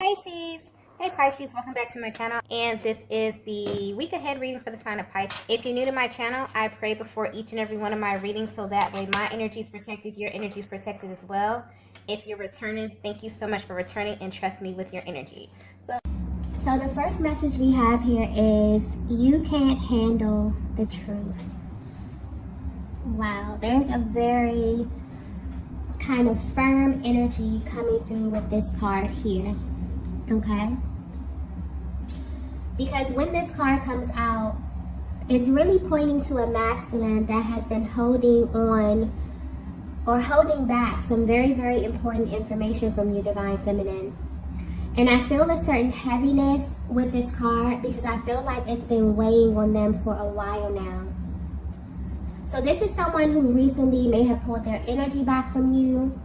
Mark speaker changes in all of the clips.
Speaker 1: Pisces. Hey Pisces, welcome back to my channel, and this is the week ahead reading for the sign of Pisces. If you're new to my channel, I pray before each and every one of my readings so that way my energy is protected, your energy is protected as well. If you're returning, thank you so much for returning and trust me with your energy.
Speaker 2: So the first message we have here is you can't handle the truth. Wow, there's a very kind of firm energy coming through with this card here. Okay? Because when this card comes out, it's really pointing to a masculine that has been holding on or holding back some very, very important information from you, Divine Feminine. And I feel a certain heaviness with this card because I feel like it's been weighing on them for a while now. So this is someone who recently may have pulled their energy back from you.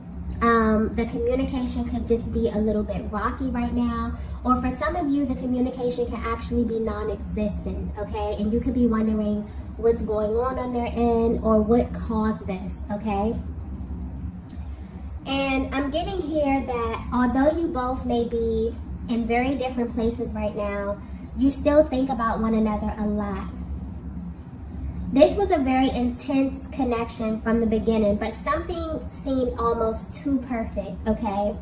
Speaker 2: The communication could just be a little bit rocky right now. Or for some of you, the communication can actually be non-existent, okay? And you could be wondering what's going on their end or what caused this, okay? And I'm getting here that although you both may be in very different places right now, you still think about one another a lot. This was a very intense connection from the beginning, but something seemed almost too perfect, okay?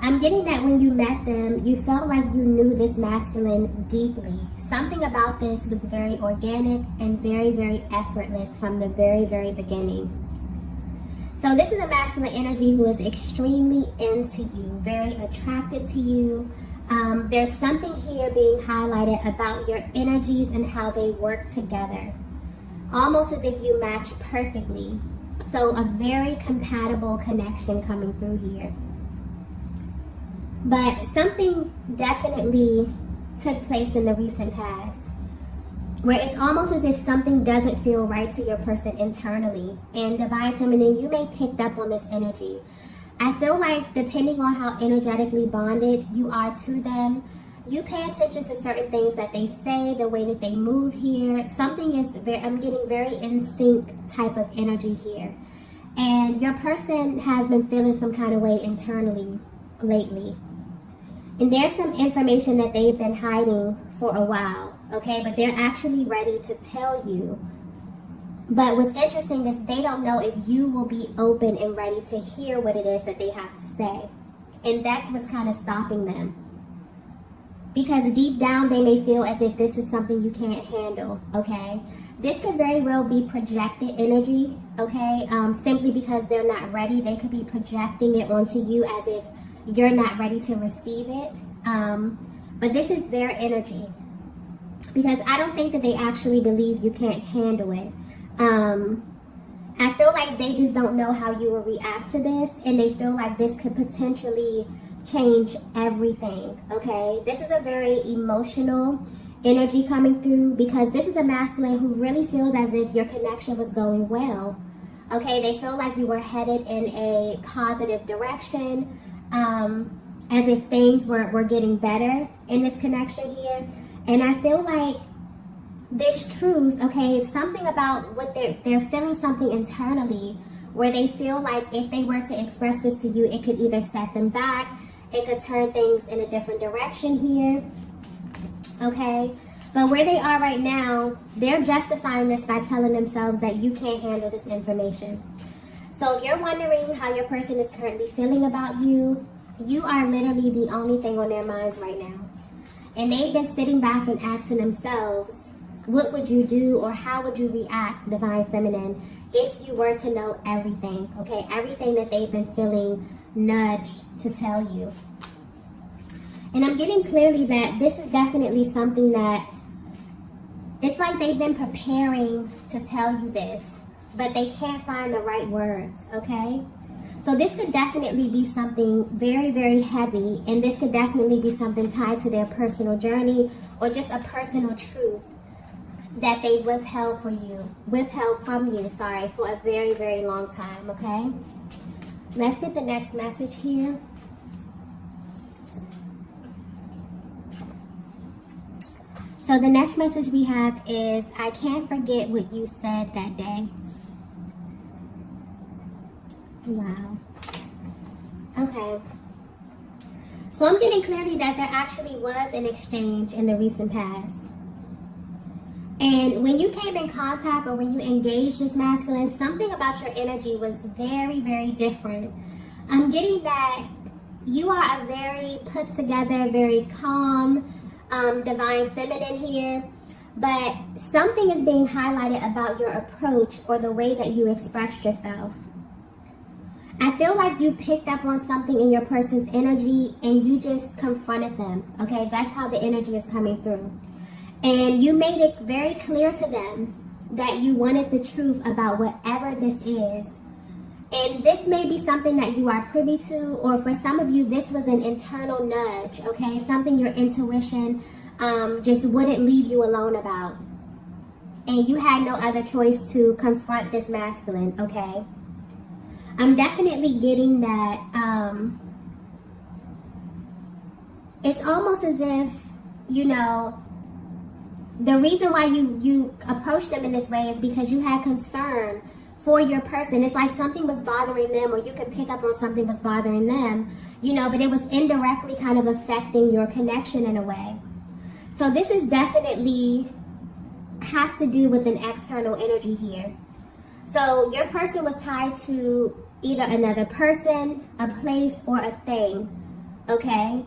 Speaker 2: I'm getting that when you met them, you felt like you knew this masculine deeply. Something about this was very organic and very, very effortless from the very, very beginning. So this is a masculine energy who is extremely into you, very attracted to you. There's something here being highlighted about your energies and how they work together. Almost as if you match perfectly. So a very compatible connection coming through here. But something definitely took place in the recent past where it's almost as if something doesn't feel right to your person internally. And Divine Feminine, you may have picked up on this energy. I feel like depending on how energetically bonded you are to them, you pay attention to certain things that they say, the way that they move here. Something is I'm getting very in sync type of energy here. And your person has been feeling some kind of way internally lately. And there's some information that they've been hiding for a while, okay? But they're actually ready to tell you. But what's interesting is they don't know if you will be open and ready to hear what it is that they have to say. And that's what's kind of stopping them. Because deep down, they may feel as if this is something you can't handle, okay? This could very well be projected energy, okay? Simply because they're not ready. They could be projecting it onto you as if you're not ready to receive it. But this is their energy. Because I don't think that they actually believe you can't handle it. I feel like they just don't know how you will react to this. And they feel like this could potentially change everything, okay? This is a very emotional energy coming through because this is a masculine who really feels as if your connection was going well, okay? They feel like you were headed in a positive direction, as if things were getting better in this connection here. And I feel like this truth, okay, something about what they're feeling something internally where they feel like if they were to express this to you, it could either set them back, it could turn things in a different direction here, okay? But where they are right now, they're justifying this by telling themselves that you can't handle this information. So if you're wondering how your person is currently feeling about you, you are literally the only thing on their minds right now. And they've been sitting back and asking themselves, what would you do or how would you react, Divine Feminine, if you were to know everything, okay? Everything that they've been feeling nudged to tell you. And I'm getting clearly that this is definitely something that it's like they've been preparing to tell you this, but they can't find the right words, okay? So this could definitely be something very, very heavy, and this could definitely be something tied to their personal journey or just a personal truth that they withheld from you, for a very, very long time, okay? Let's get the next message here. So the next message we have is, I can't forget what you said that day. Wow. Okay. So I'm getting clearly that there actually was an exchange in the recent past. And when you came in contact or when you engaged this masculine, something about your energy was very, very different. I'm getting that you are a very put together, very calm, divine feminine here. But something is being highlighted about your approach or the way that you expressed yourself. I feel like you picked up on something in your person's energy and you just confronted them. Okay, that's how the energy is coming through. And you made it very clear to them that you wanted the truth about whatever this is. And this may be something that you are privy to, or for some of you, this was an internal nudge, okay? Something your intuition just wouldn't leave you alone about. And you had no other choice to confront this masculine, okay? I'm definitely getting that it's almost as if, you know, the reason why you approached them in this way is because you had concern for your person. It's like something was bothering them, or you could pick up on something was bothering them, you know, but it was indirectly kind of affecting your connection in a way. So this is definitely has to do with an external energy here. So your person was tied to either another person, a place, or a thing, okay?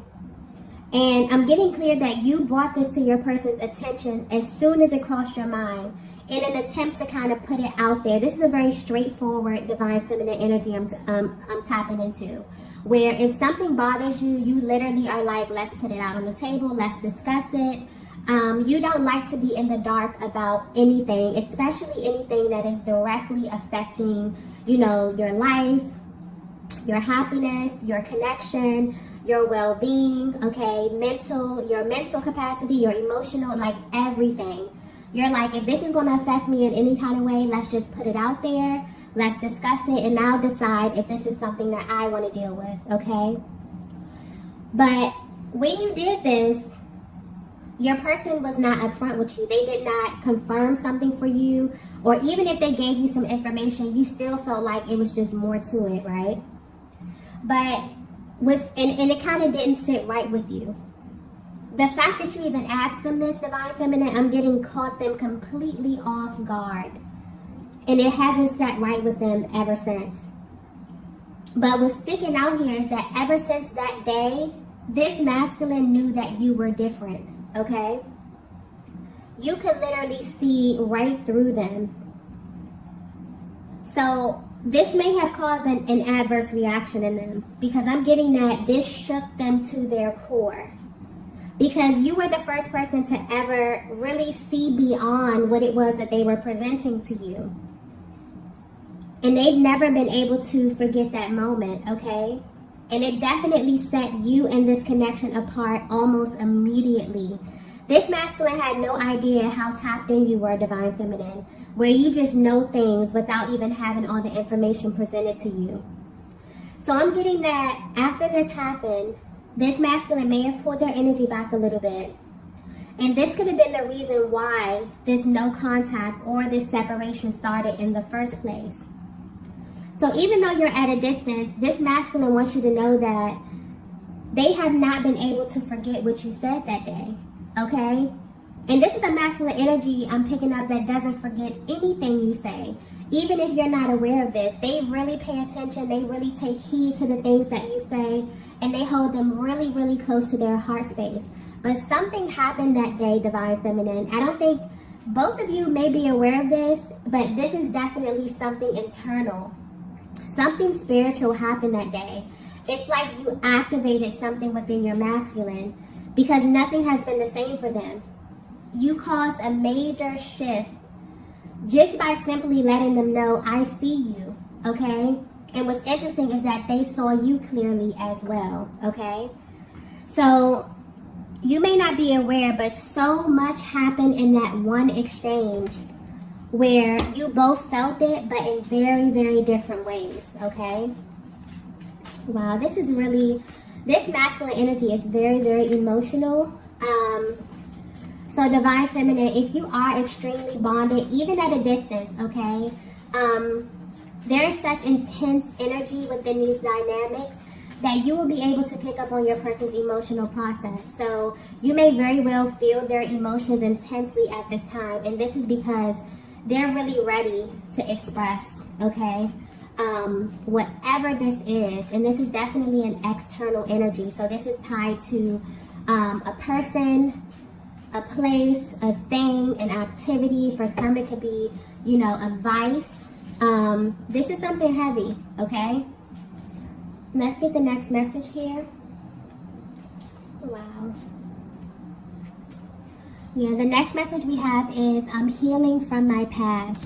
Speaker 2: And I'm getting clear that you brought this to your person's attention as soon as it crossed your mind in an attempt to kind of put it out there. This is a very straightforward divine feminine energy I'm tapping into, where if something bothers you, you literally are like, let's put it out on the table, let's discuss it. You don't like to be in the dark about anything, especially anything that is directly affecting, you know, your life, your happiness, your connection, your well-being, okay, your mental capacity, your emotional, like everything. You're like, if this is going to affect me in any kind of way, let's just put it out there, let's discuss it, and now decide if this is something that I want to deal with, okay? But when you did this, your person was not upfront with you. They did not confirm something for you, or even if they gave you some information, you still felt like it was just more to it, right? But and it kind of didn't sit right with you. The fact that you even asked them this, divine feminine, I'm getting caught them completely off guard. And it hasn't sat right with them ever since. But what's sticking out here is that ever since that day, this masculine knew that you were different, okay? You could literally see right through them. So this may have caused an adverse reaction in them, because I'm getting that this shook them to their core. Because you were the first person to ever really see beyond what it was that they were presenting to you. And they've never been able to forget that moment, okay? And it definitely set you and this connection apart almost immediately. This masculine had no idea how tapped in you were, divine feminine, where you just know things without even having all the information presented to you. So I'm getting that after this happened, this masculine may have pulled their energy back a little bit. And this could have been the reason why this no contact or this separation started in the first place. So even though you're at a distance, this masculine wants you to know that they have not been able to forget what you said that day, okay? And this is a masculine energy I'm picking up that doesn't forget anything you say. Even if you're not aware of this, they really pay attention, they really take heed to the things that you say, and they hold them really, really close to their heart space. But something happened that day, divine feminine. I don't think both of you may be aware of this, but this is definitely something internal. Something spiritual happened that day. It's like you activated something within your masculine, because nothing has been the same for them. You caused a major shift just by simply letting them know, I see you, okay? And what's interesting is that they saw you clearly as well, okay? So you may not be aware, but so much happened in that one exchange where you both felt it, but in very, very different ways, okay? Wow, this masculine energy is very, very emotional. So divine feminine, if you are extremely bonded, even at a distance, okay, there is such intense energy within these dynamics that you will be able to pick up on your person's emotional process. So you may very well feel their emotions intensely at this time, and this is because they're really ready to express, okay? Whatever this is, and this is definitely an external energy. So this is tied to a person, a place, a thing, an activity. For some, it could be, you know, a vice. This is something heavy, okay? Let's get the next message here. Wow. Yeah, the next message we have is, I'm healing from my past.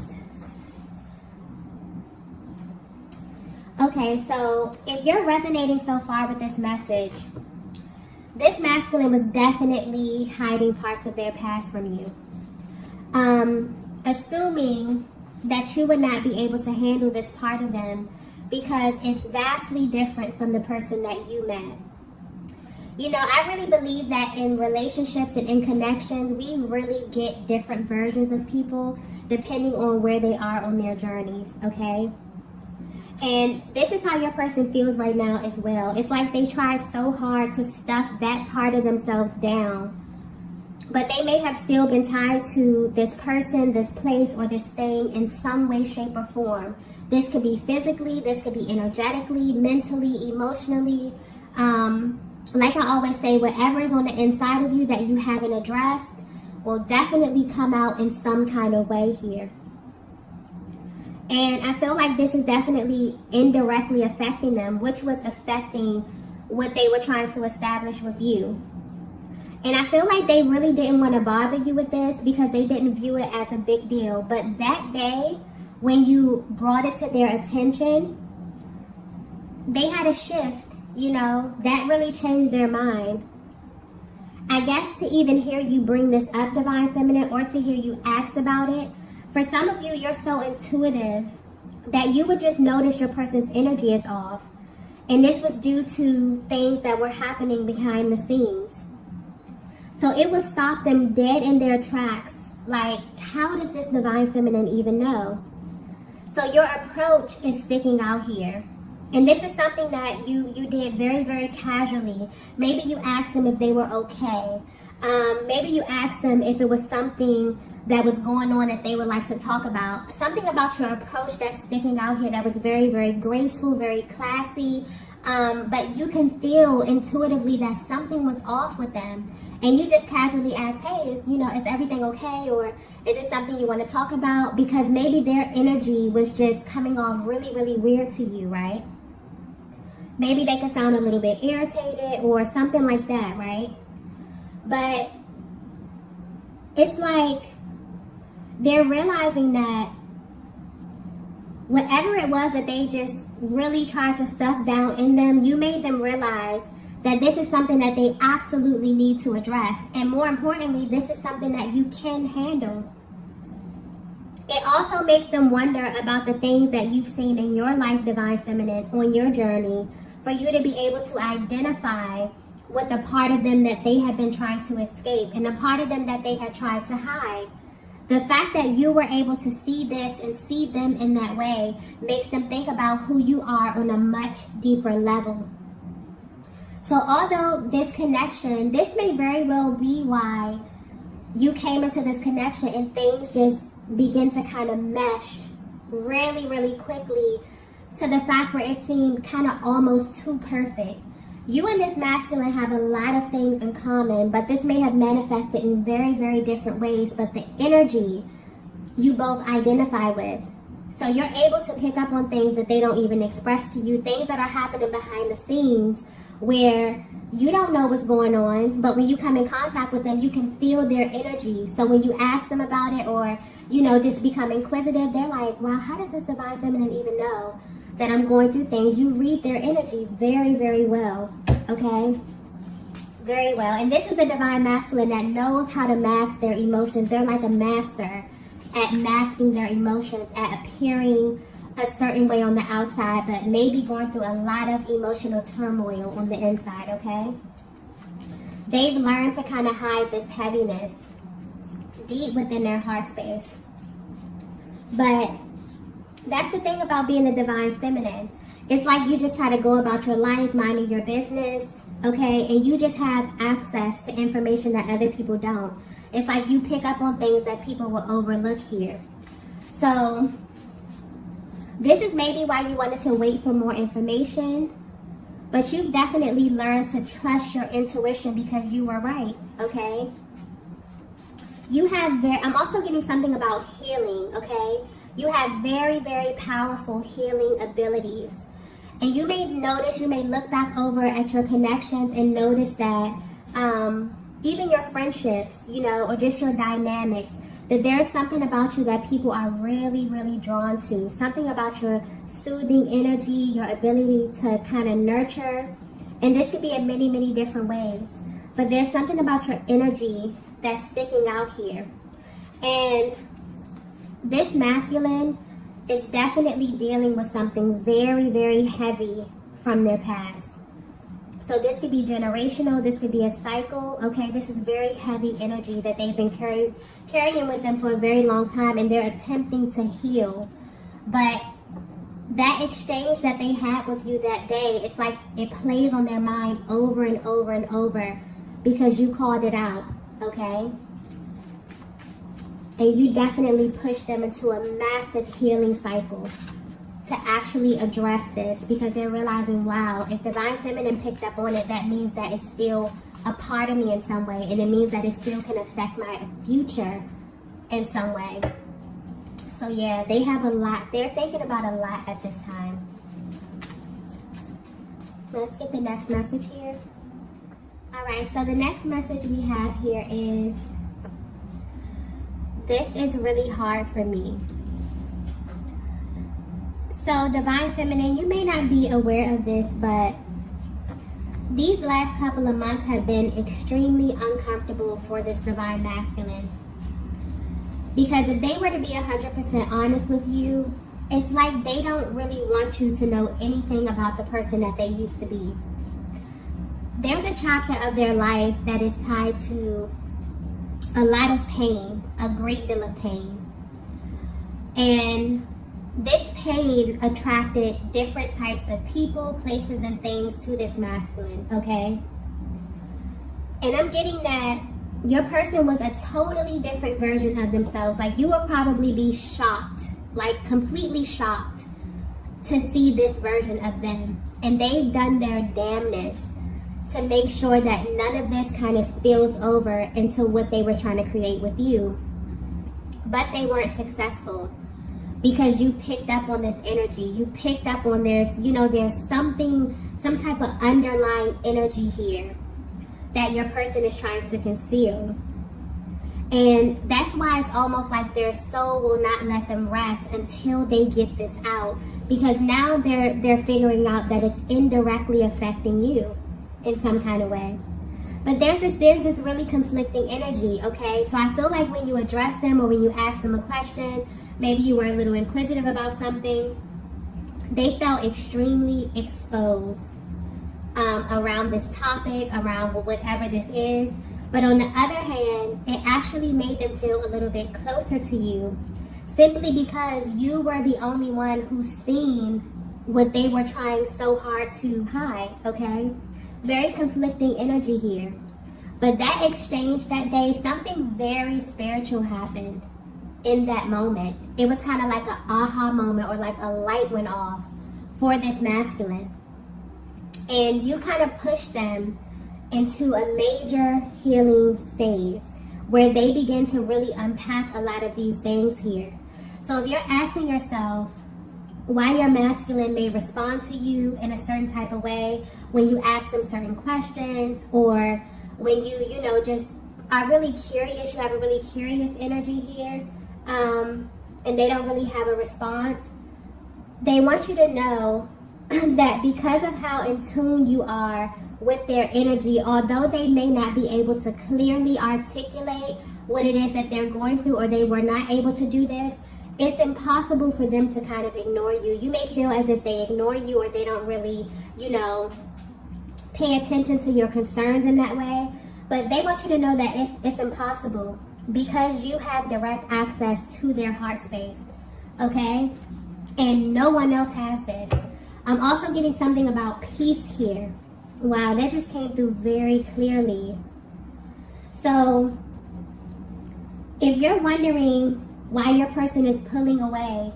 Speaker 2: Okay, so if you're resonating so far with this message, this masculine was definitely hiding parts of their past from you. Assuming that you would not be able to handle this part of them because it's vastly different from the person that you met. You know, I really believe that in relationships and in connections, we really get different versions of people depending on where they are on their journeys, okay? And this is how your person feels right now as well. It's like they tried so hard to stuff that part of themselves down, but they may have still been tied to this person, this place, or this thing in some way, shape, or form. This could be physically, this could be energetically, mentally, emotionally. Like I always say, whatever is on the inside of you that you haven't addressed will definitely come out in some kind of way here. And I feel like this is definitely indirectly affecting them, which was affecting what they were trying to establish with you. And I feel like they really didn't want to bother you with this because they didn't view it as a big deal. But that day, when you brought it to their attention, they had a shift, you know, that really changed their mind. I guess to even hear you bring this up, Divine Feminine, or to hear you ask about it, for some of you, you're so intuitive that you would just notice your person's energy is off. And this was due to things that were happening behind the scenes. So it would stop them dead in their tracks. Like, how does this Divine Feminine even know? So your approach is sticking out here. And this is something that you did very, very casually. Maybe you asked them if they were okay. Maybe you asked them if it was something that was going on that they would like to talk about. Something about your approach that's sticking out here that was very, very graceful, very classy. But you can feel intuitively that something was off with them. And you just casually ask, hey, is everything okay? Or is it something you want to talk about? Because maybe their energy was just coming off really, really weird to you, right? Maybe they could sound a little bit irritated or something like that, right? But it's like they're realizing that whatever it was that they just really tried to stuff down in them, you made them realize that this is something that they absolutely need to address. And more importantly, this is something that you can handle. It also makes them wonder about the things that you've seen in your life, Divine Feminine, on your journey, for you to be able to identify with the part of them that they had been trying to escape and the part of them that they had tried to hide. The fact that you were able to see this and see them in that way makes them think about who you are on a much deeper level. So although this connection, this may very well be why you came into this connection and things just begin to kind of mesh really, really quickly to the fact where it seemed kind of almost too perfect. You and this masculine have a lot of things in common, but this may have manifested in very, very different ways, but the energy you both identify with. So you're able to pick up on things that they don't even express to you, things that are happening behind the scenes where you don't know what's going on, but when you come in contact with them, you can feel their energy. So when you ask them about it or, just become inquisitive, they're like, wow, how does this Divine Feminine even know that I'm going through things? You read their energy very, very well, okay? Very well. And this is a Divine Masculine that knows how to mask their emotions. They're like a master at masking their emotions, at appearing a certain way on the outside, but maybe going through a lot of emotional turmoil on the inside, okay? They've learned to kind of hide this heaviness deep within their heart space. But that's the thing about being a Divine Feminine. It's like you just try to go about your life, minding your business, okay? And you just have access to information that other people don't. It's like you pick up on things that people will overlook here. So this is maybe why you wanted to wait for more information, but you've definitely learned to trust your intuition because you were right, okay? You have I'm also getting something about healing, okay? You have very, very powerful healing abilities. And you may notice, you may look back over at your connections and notice that even your friendships, you know, or just your dynamics, that there's something about you that people are really, really drawn to. Something about your soothing energy, your ability to kind of nurture. And this could be in many, many different ways. But there's something about your energy that's sticking out here. And this masculine is definitely dealing with something very, very heavy from their past. So this could be generational, this could be a cycle, okay? This is very heavy energy that they've been carrying with them for a very long time, and they're attempting to heal. But that exchange that they had with you that day, it's like it plays on their mind over and over and over because you called it out, okay? And you definitely push them into a massive healing cycle to actually address this because they're realizing, wow, if Divine Feminine picked up on it, that means that it's still a part of me in some way, and it means that it still can affect my future in some way. So yeah, they have a lot. They're thinking about a lot at this time. Let's get the next message here. All right, so the next message we have here is, this is really hard for me. So Divine Feminine, you may not be aware of this, but these last couple of months have been extremely uncomfortable for this Divine Masculine. Because if they were to be 100% honest with you, it's like they don't really want you to know anything about the person that they used to be. There's a chapter of their life that is tied to a lot of pain, a great deal of pain. And this pain attracted different types of people, places, and things to this masculine, okay? And I'm getting that your person was a totally different version of themselves. Like, you will probably be shocked, like completely shocked to see this version of them. And they've done their damnness to make sure that none of this kind of spills over into what they were trying to create with you. But they weren't successful because you picked up on this energy. You picked up on there's some type of underlying energy here that your person is trying to conceal. And that's why it's almost like their soul will not let them rest until they get this out. Because now they're figuring out that it's indirectly affecting you in some kind of way. But there's this really conflicting energy, okay? So I feel like when you address them or when you ask them a question, maybe you were a little inquisitive about something, they felt extremely exposed around this topic, around whatever this is. But on the other hand, it actually made them feel a little bit closer to you, simply because you were the only one who's seen what they were trying so hard to hide, okay? Very conflicting energy here. But that exchange that day, something very spiritual happened in that moment. It was kind of like an aha moment, or like a light went off for this masculine. And you kind of pushed them into a major healing phase where they begin to really unpack a lot of these things here. So if you're asking yourself why your masculine may respond to you in a certain type of way when you ask them certain questions, or when you just are really curious, you have a really curious energy here, and they don't really have a response, they want you to know that because of how in tune you are with their energy, although they may not be able to clearly articulate what it is that they're going through, or they were not able to do this, it's impossible for them to kind of ignore you. You may feel as if they ignore you, or they don't really, pay attention to your concerns in that way. But they want you to know that it's impossible because you have direct access to their heart space, okay? And no one else has this. I'm also getting something about peace here. Wow, that just came through very clearly. So, if you're wondering why your person is pulling away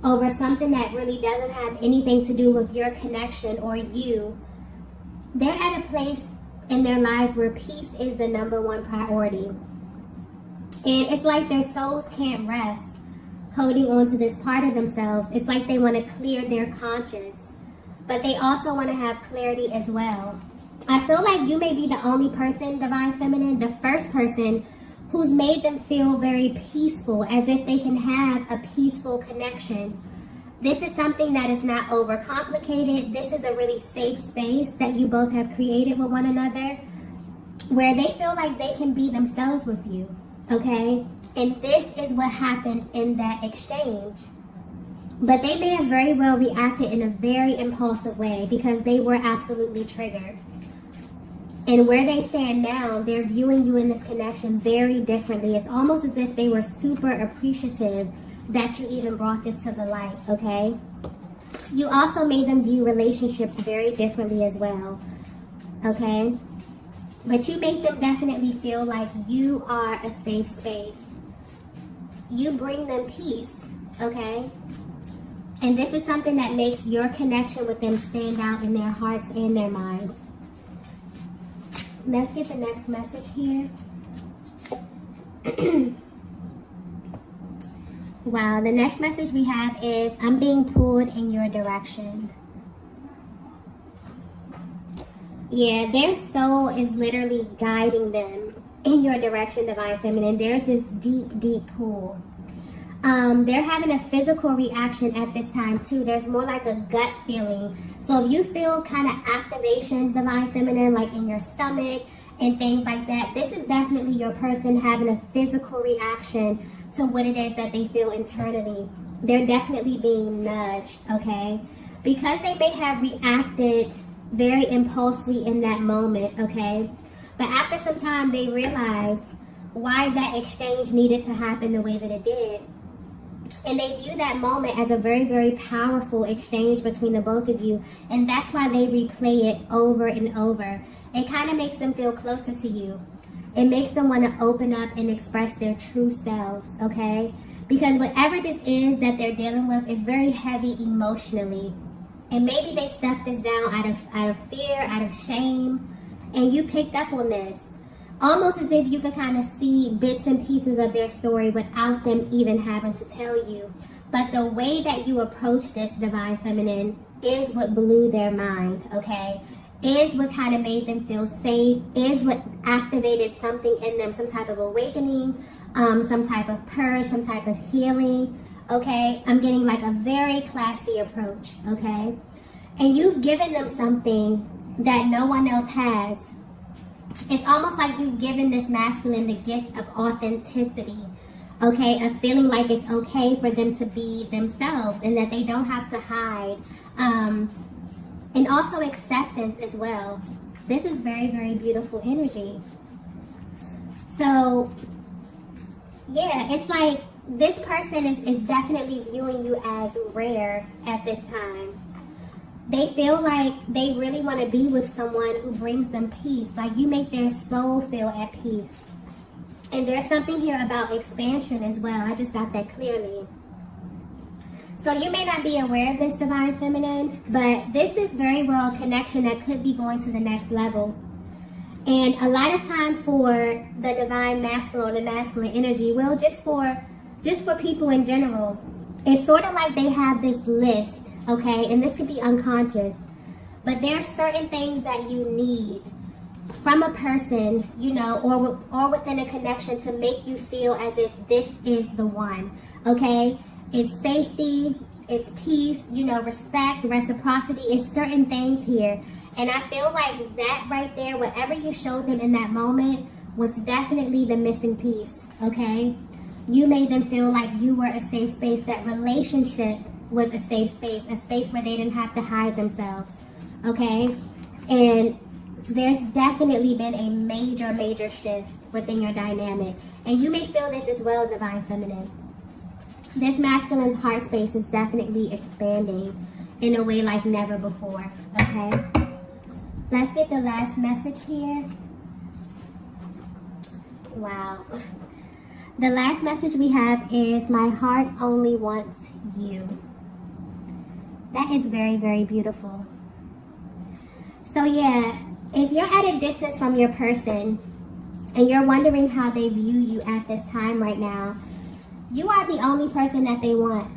Speaker 2: over something that really doesn't have anything to do with your connection or you, they're at a place in their lives where peace is the number one priority. And it's like their souls can't rest holding on to this part of themselves. It's like they want to clear their conscience, but they also want to have clarity as well. I feel like you may be the only person, Divine Feminine, the first person who's made them feel very peaceful, as if they can have a peaceful connection. This is something that is not overcomplicated. This is a really safe space that you both have created with one another, where they feel like they can be themselves with you, okay? And this is what happened in that exchange. But they may have very well reacted in a very impulsive way because they were absolutely triggered. And where they stand now, they're viewing you in this connection very differently. It's almost as if they were super appreciative that you even brought this to the light, okay? You also made them view relationships very differently as well, okay? But you make them definitely feel like you are a safe space. You bring them peace, okay? And this is something that makes your connection with them stand out in their hearts and their minds. Let's get the next message here. Wow, the next message we have is, I'm being pulled in your direction. Yeah, their soul is literally guiding them in your direction, Divine Feminine. There's this deep, deep pull. They're having a physical reaction at this time too. There's more like a gut feeling. So if you feel kind of activations, Divine Feminine, like in your stomach and things like that, this is definitely your person having a physical reaction to what it is that they feel internally. They're definitely being nudged, okay? Because they may have reacted very impulsively in that moment, okay? But after some time, they realize why that exchange needed to happen the way that it did. And they view that moment as a very, very powerful exchange between the both of you. And that's why they replay it over and over. It kind of makes them feel closer to you. It makes them want to open up and express their true selves, okay? Because whatever this is that they're dealing with is very heavy emotionally. And maybe they stuffed this down out of fear, out of shame. And you picked up on this. Almost as if you could kind of see bits and pieces of their story without them even having to tell you. But the way that you approach this, Divine Feminine, is what blew their mind, okay? Is what kind of made them feel safe, is what activated something in them, some type of awakening, some type of purge, some type of healing, okay? I'm getting like a very classy approach, okay? And you've given them something that no one else has. It's almost like you've given this masculine the gift of authenticity, okay? Of feeling like it's okay for them to be themselves and that they don't have to hide. And also acceptance as well. This is very, very beautiful energy. So, yeah, it's like this person is definitely viewing you as rare at this time. They feel like they really want to be with someone who brings them peace. Like you make their soul feel at peace. And there's something here about expansion as well. I just got that clearly. So you may not be aware of this, Divine Feminine, but this is very well a connection that could be going to the next level. And a lot of time for the Divine Masculine or the masculine energy, well, just for people in general, it's sort of like they have this list. Okay, and this could be unconscious, but there are certain things that you need from a person, you know, or within a connection to make you feel as if this is the one, okay? It's safety, it's peace, you know, respect, reciprocity, it's certain things here. And I feel like that right there, whatever you showed them in that moment was definitely the missing piece, okay? You made them feel like you were a safe space, that relationship was a safe space, a space where they didn't have to hide themselves, okay? And there's definitely been a major, major shift within your dynamic. And you may feel this as well, Divine Feminine. This masculine's heart space is definitely expanding. in a way like never before, okay? Let's get the last message here. Wow. The last message we have is, my heart only wants you. That is very, very beautiful. So yeah, if you're at a distance from your person and you're wondering how they view you at this time right now, you are the only person that they want.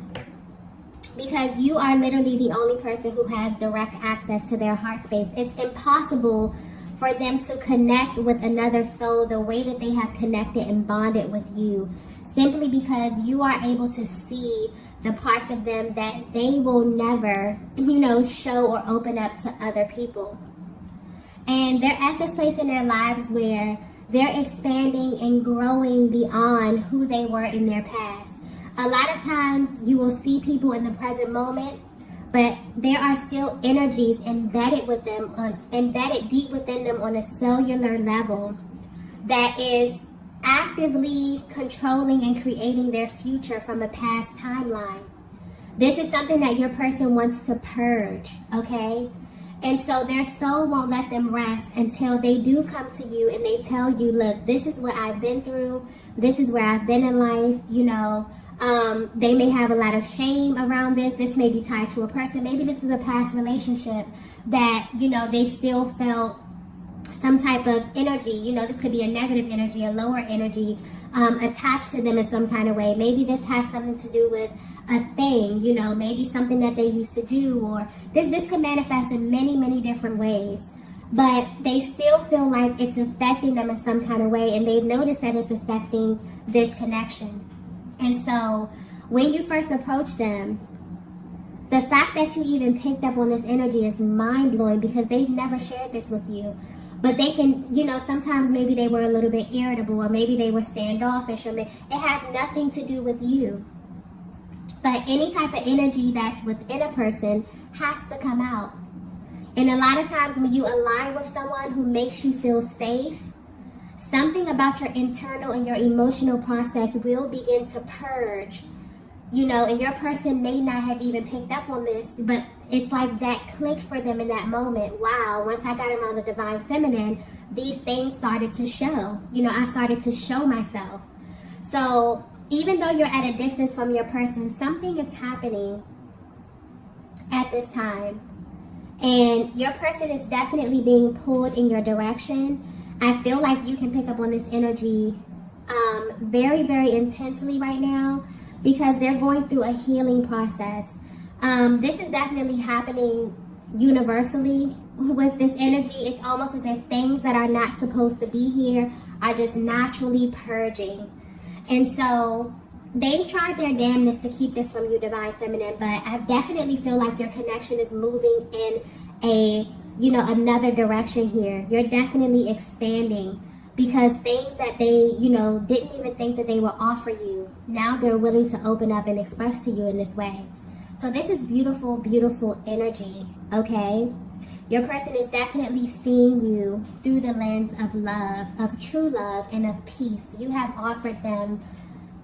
Speaker 2: Because you are literally the only person who has direct access to their heart space. It's impossible for them to connect with another soul the way that they have connected and bonded with you, simply because you are able to see the parts of them that they will never, show or open up to other people. And they're at this place in their lives where they're expanding and growing beyond who they were in their past. A lot of times you will see people in the present moment, but there are still energies embedded deep within them on a cellular level that is actively controlling and creating their future from a past timeline. This is something that your person wants to purge, okay? And so their soul won't let them rest until they do come to you and they tell you, look, this is what I've been through. This is where I've been in life, They may have a lot of shame around this. This may be tied to a person. Maybe this was a past relationship that, they still felt some type of energy. This could be a negative energy, a lower energy attached to them in some kind of way. Maybe this has something to do with a thing, maybe something that they used to do, or this could manifest in many, many different ways. But they still feel like it's affecting them in some kind of way, and they've noticed that it's affecting this connection. And so when you first approach them, the fact that you even picked up on this energy is mind-blowing, because they've never shared this with you. But they can, sometimes maybe they were a little bit irritable, or maybe they were standoffish, or it has nothing to do with you. But any type of energy that's within a person has to come out. And a lot of times when you align with someone who makes you feel safe, something about your internal and your emotional process will begin to purge, and your person may not have even picked up on this, but it's like that clicked for them in that moment. Wow, once I got around the divine feminine, these things started to show. I started to show myself. So even though you're at a distance from your person, something is happening at this time. And your person is definitely being pulled in your direction. I feel like you can pick up on this energy very, very intensely right now, because they're going through a healing process. This is definitely happening universally with this energy. It's almost as if things that are not supposed to be here are just naturally purging. And so they've tried their damnness to keep this from you, divine feminine, but I definitely feel like your connection is moving in another direction here. You're definitely expanding, because things that they, didn't even think that they would offer you, now they're willing to open up and express to you in this way. So this is beautiful, beautiful energy, okay? Your person is definitely seeing you through the lens of love, of true love, and of peace. You have offered them,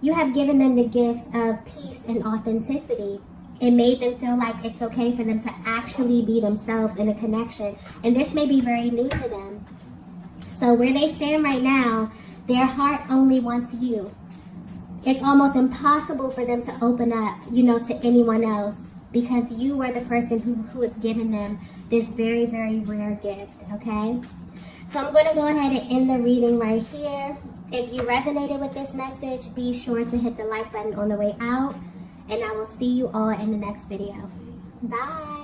Speaker 2: you have given them the gift of peace and authenticity. It made them feel like it's okay for them to actually be themselves in a connection. And this may be very new to them. So where they stand right now, their heart only wants you. It's almost impossible for them to open up, to anyone else, because you were the person who has given them this very, very rare gift, okay? So I'm going to go ahead and end the reading right here. If you resonated with this message, be sure to hit the like button on the way out. And I will see you all in the next video. Bye.